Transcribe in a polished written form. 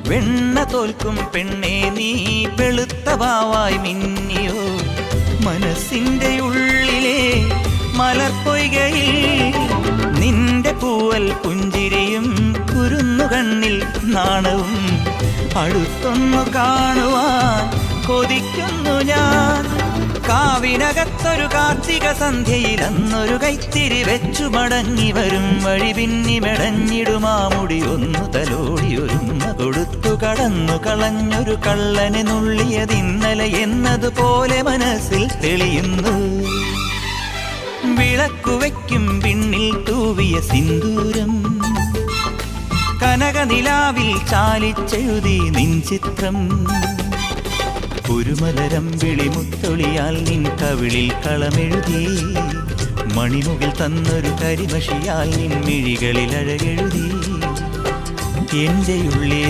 വെണ്ണ തോൽക്കും പെണ്ണേ നീ വെളുത്ത വാവായി മിന്നിയോ മനസ്സിന്റെ ഉള്ളിലെ മലർപ്പൊയ്കയിൽ നിന്റെ പൂവൽ പുഞ്ചിരിയും കുരുന്നു കണ്ണിൽ നാണവും അടുത്തൊന്നു കാണുവാൻ കൊതിക്കുന്നു ഞാൻ കാവിനകത്തൊരു കാർത്തിക സന്ധ്യയിൽ അന്നൊരു കൈത്തിരി വെച്ചു മടങ്ങി വരും വഴി പിന്നി മെടഞ്ഞിടുമാമുടി ഒന്നു തലോടി ഒരുമ കൊടുത്തു കടന്നു കളഞ്ഞൊരു കള്ളനെ നുള്ളിയതിന്നലെ എന്നതുപോലെ മനസ്സിൽ തെളിയുന്നു വിളക്കുവയ്ക്കും പിന്നിൽ തൂവിയ സിന്ദൂരം കനകനിലാവിൽ ചാലിച്ചെഴുതി നിൻ ചിത്രം ഒരു മലരം വിളിമുത്തൊളിയാൽ നിൻ കവിളിൽ കളമെഴുതി മണിമുകിൽ തന്നൊരു കരിമഷിയാൽ നിൻ മിഴികളിൽ അഴകെഴുതി എന്റെ ഉള്ളിൽ